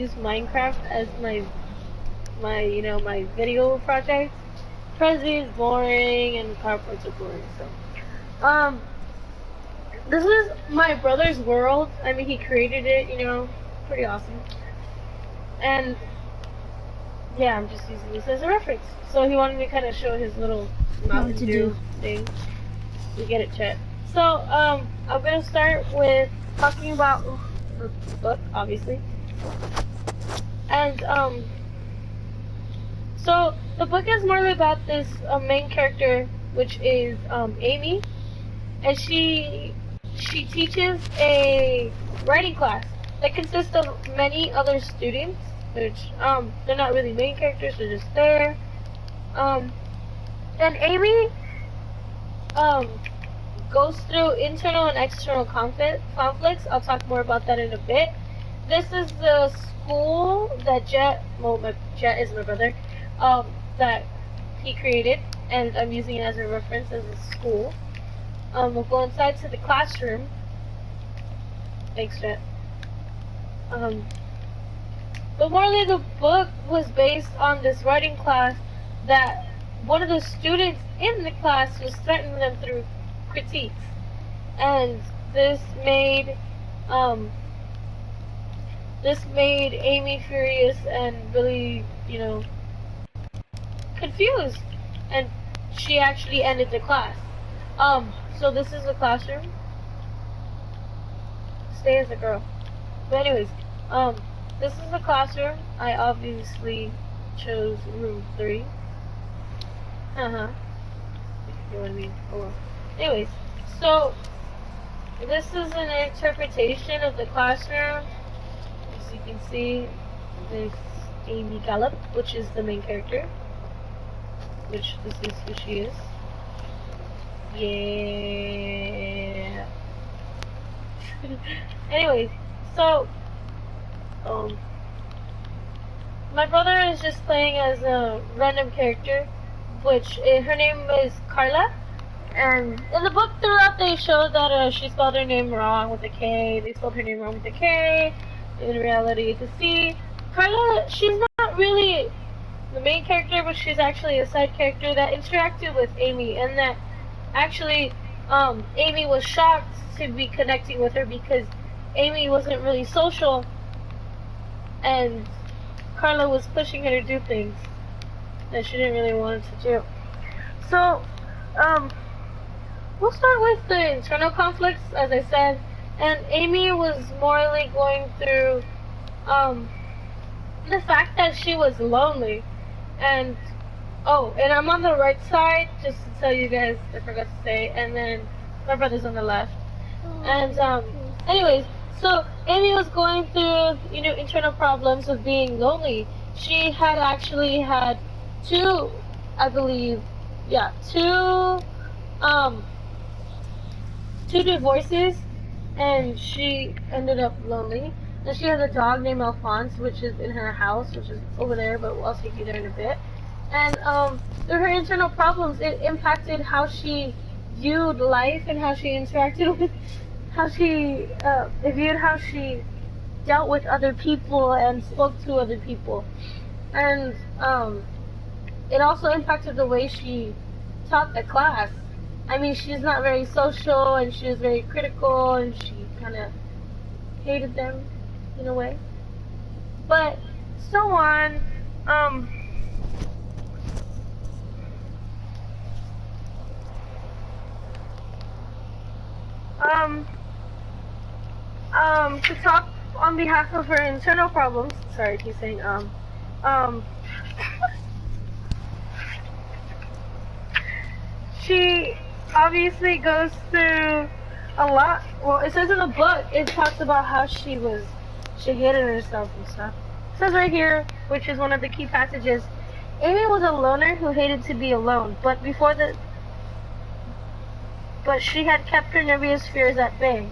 use Minecraft as my video project. Prezi is boring and PowerPoints are boring. So this is my brother's world. I mean, he created it. Pretty awesome. And yeah, I'm just using this as a reference. So he wanted me to kind of show his little Mountain Dew thing. You get it, Chet. So I'm gonna start with talking about the book, obviously. And so the book is more about this main character, which is Amy, and she teaches a writing class that consists of many other students, which they're not really main characters, they're just there. And Amy goes through internal and external conflicts. I'll talk more about that in a bit. This is the school that Jet is my brother, that he created, and I'm using it as a reference as a school. We'll go inside to the classroom. Thanks, Jet. But morally, the book was based on this writing class that one of the students in the class was threatening them through critiques, and this made Amy furious and really, confused, and she actually ended the class. So this is the classroom. Stay as a girl. But anyways, this is the classroom. I obviously chose room 3. You know what I mean? Oh well. Anyways, so this is an interpretation of the classroom. As you can see, there's Amy Gallup, which is the main character. Which this is who she is. Yeah. Anyways, so my brother is just playing as a random character, which her name is Carla. And in the book throughout they show that she spelled her name wrong with a K. They spelled her name wrong with a K. In reality, it's a C. Carla, she's not really the main character, but she's actually a side character that interacted with Amy, and that actually Amy was shocked to be connecting with her because Amy wasn't really social, and Carla was pushing her to do things that she didn't really want to do. So we'll start with the internal conflicts, as I said. And Amy was morally going through the fact that she was lonely. And and I'm on the right side, just to tell you guys, I forgot to say. And then my brother's on the left. And anyways, so Amy was going through internal problems of being lonely. She had actually had two divorces, and she ended up lonely. And she has a dog named Alphonse, which is in her house, which is over there, but I'll take you there in a bit. And through her internal problems, it impacted how she viewed life and how she interacted with, viewed how she dealt with other people and spoke to other people. And it also impacted the way she taught the class. I mean, she's not very social, and she was very critical, and she kind of hated them in a way. But so on. To talk on behalf of her internal problems. Sorry, he's saying she obviously goes through a lot. Well, it says in the book, it talks about how she hated herself and stuff. It says right here, which is one of the key passages, Amy was a loner who hated to be alone, but she had kept her nervous fears at bay.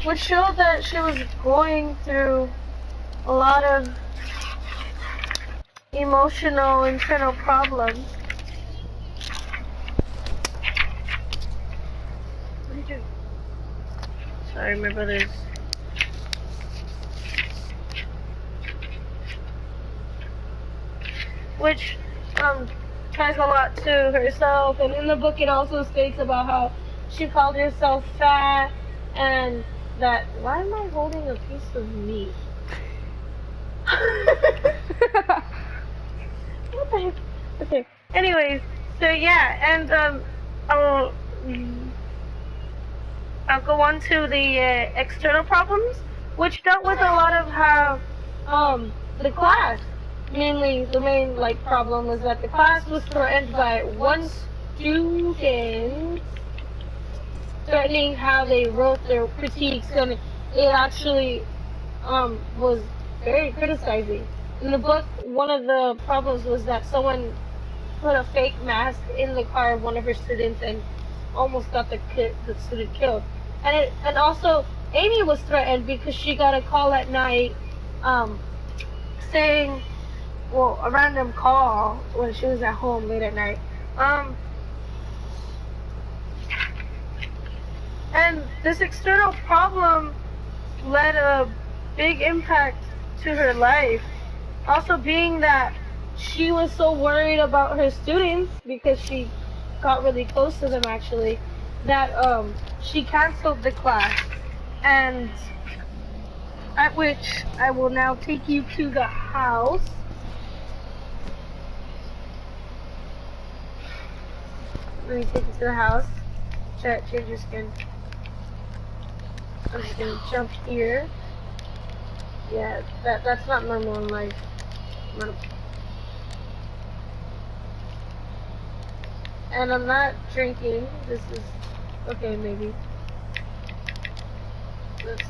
Which showed that she was going through a lot of emotional internal problems. What did you do? Sorry, my brother's which ties a lot to herself. And in the book, it also states about how she called herself fat, and that. Why am I holding a piece of meat? What the heck? Okay. Anyways, so yeah, and I'll I'll go on to the external problems, which dealt with a lot of how the class, mainly the main like problem was that the class was threatened by one student threatening how they wrote their critiques, and it actually was very criticizing. In the book, one of the problems was that someone put a fake mask in the car of one of her students and almost got the student killed. And also Amy was threatened because she got a call at night, saying, well, a random call when she was at home late at night. And this external problem led a big impact to her life. Also being that she was so worried about her students because she got really close to them actually, that she canceled the class. And at which I will now take you to the house. Let me take you to the house. Change your skin. I'm just gonna jump here. Yeah, that's not normal in life. And I'm not drinking. This is okay, maybe. Let's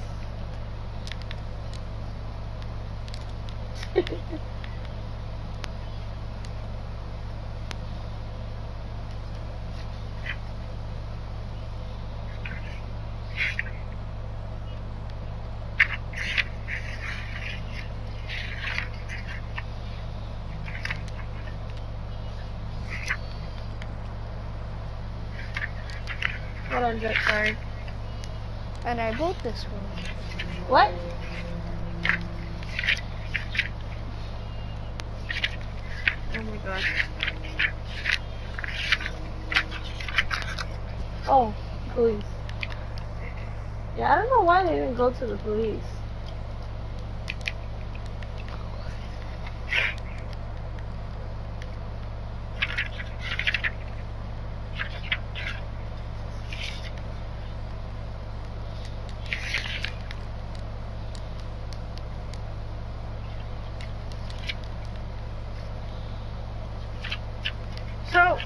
hold on, Jack, sorry. And I built this one. What? Oh my god. Oh, police. Yeah, I don't know why they didn't go to the police. So,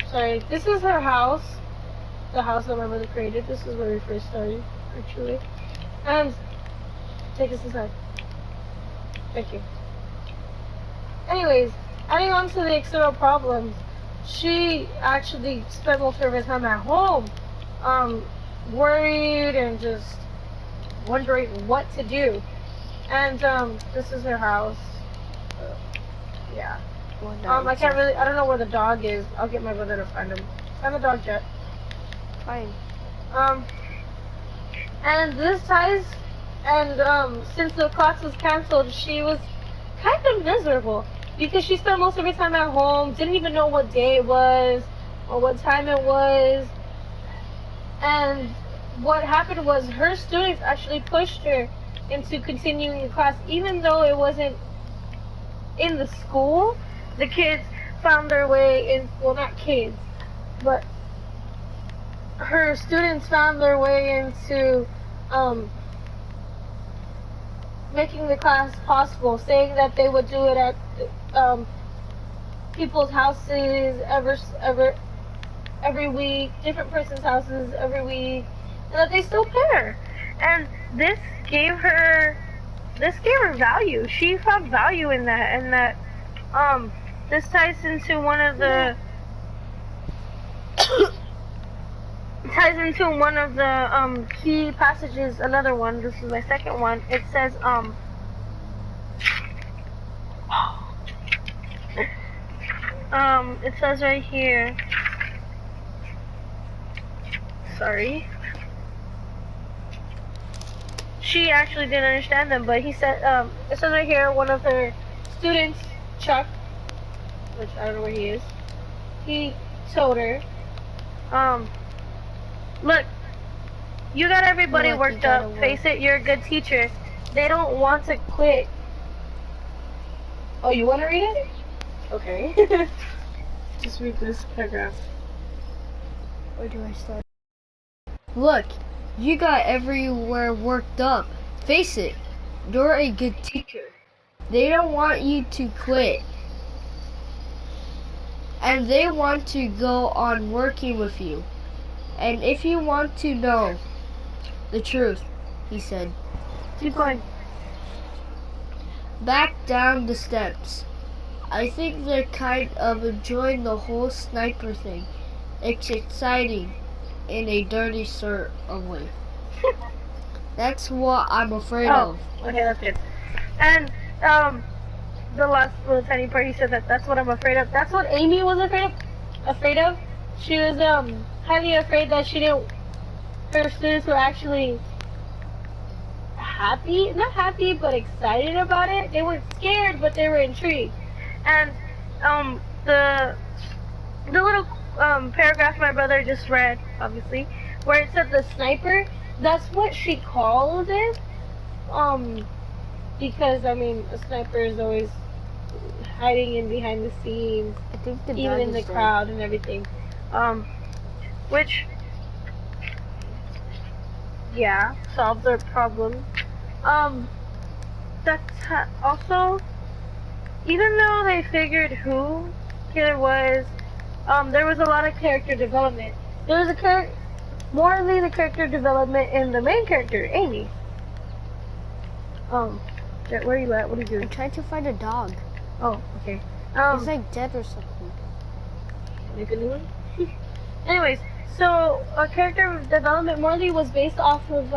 sorry, this is her house. The house that my mother created. This is where we first started, actually. And, take us inside. Thank you. Anyways, adding on to the external problems, she actually spent most of her time at home, worried and just wondering what to do. And, this is her house. Yeah. I can't really, I don't know where the dog is. I'll get my brother to find him. Find the dog, Jet. Fine. And this ties, and, since the class was canceled, she was kind of miserable. Because she spent most of her time at home, didn't even know what day it was, or what time it was. And what happened was her students actually pushed her into continuing the class, even though it wasn't in the school. The kids found their way in, well, not kids, but her students found their way into making the class possible, saying that they would do it at people's houses every week, different person's houses every week, and that they still pay her. And this gave her value. She found value in that, and that this ties into one of the key passages. Another one. This is my second one. It says it says right here. Sorry. She actually didn't understand them, but he said it says right here, one of her students Chuck, which I don't know where he is, he told her, look, you got everybody Look, you worked gotta up. work. Face it, you're a good teacher. They don't want to quit. Oh, you want to read it? Okay. Just read this paragraph. Where do I start? Look, you got everywhere worked up. Face it, you're a good teacher. They don't want you to quit. And they want to go on working with you. And if you want to know the truth, he said, Keep going. back down the steps. I think they're kind of enjoying the whole sniper thing. It's exciting in a dirty sort of way. That's what I'm afraid of. Okay, that's good. And the last little tiny part, he said that's what I'm afraid of. That's what Amy was afraid of. She was highly afraid that her students were actually happy, not happy, but excited about it. They weren't scared, but they were intrigued. And the little paragraph my brother just read, obviously, where it said the sniper, that's what she called it. Because I mean, a sniper is always hiding in behind the scenes, I think even in the crowd and everything. Which, yeah, solves their problem. Also, even though they figured who killer was, there was a lot of character development. There was morally the character development in the main character, Amy. Where are you at? What are you doing? I'm trying to find a dog. Oh, okay. It's like dead or something. Make a new one? Anyways, so character development morally was based off of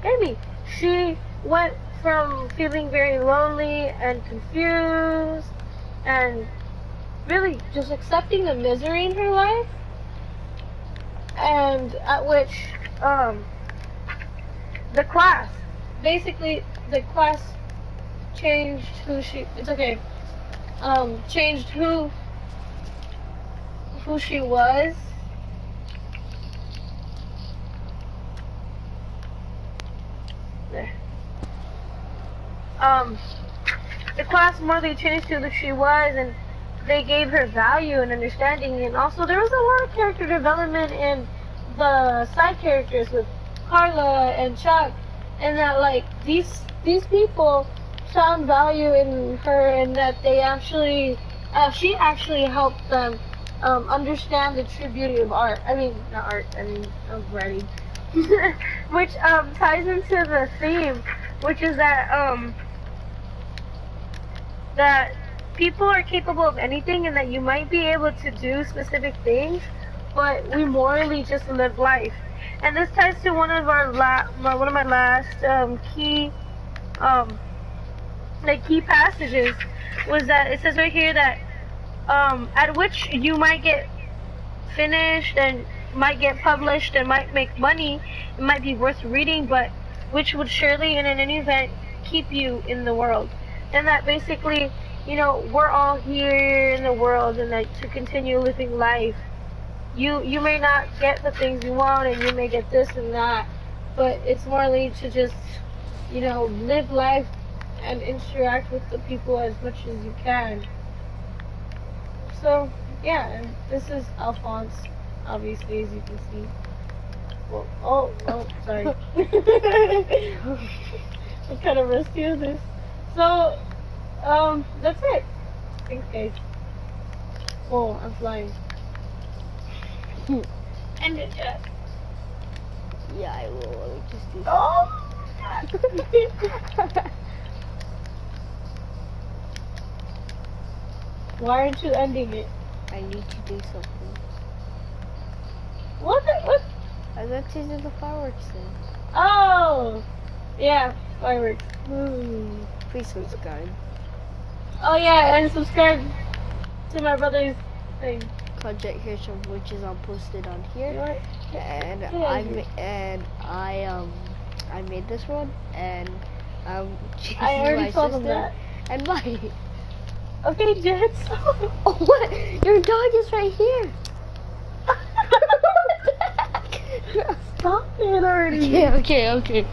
Amy. She went from feeling very lonely and confused and really just accepting the misery in her life, and at which the class changed who she changed who she was. There. The class morally changed who she was, and they gave her value and understanding, and also there was a lot of character development in the side characters with Carla and Chuck, and that like these people found value in her, and that they actually she actually helped them understand the true beauty of art. I mean, not art, I mean of writing. Which ties into the theme, which is that that people are capable of anything, and that you might be able to do specific things, but we morally just live life. And this ties to one of our one of my last key key passages, was that it says right here that at which you might get finished and might get published and might make money, it might be worth reading, but which would surely in any event keep you in the world. And that basically, you know, we're all here in the world, and that to continue living life, you may not get the things you want, and you may get this and that, but it's morally to just, you know, live life and interact with the people as much as you can. So yeah, and this is Alphonse, obviously, as you can see. Well, oh, sorry. What kind of rusty is this? So, that's it. Thanks, guys. Oh, I'm flying. And Yeah, I will. Let me just do oh! Why aren't you ending it? I need to do something. What? I got to do the fireworks thing. Oh! Yeah, fireworks. Please subscribe. Oh yeah, and subscribe to my brother's thing. Project Hirsch, which is posted on here. You know what? And I made this one, and I already told him that. And bye. Okay, Jet. Oh, what? Your dog is right here. Stop it already. Okay.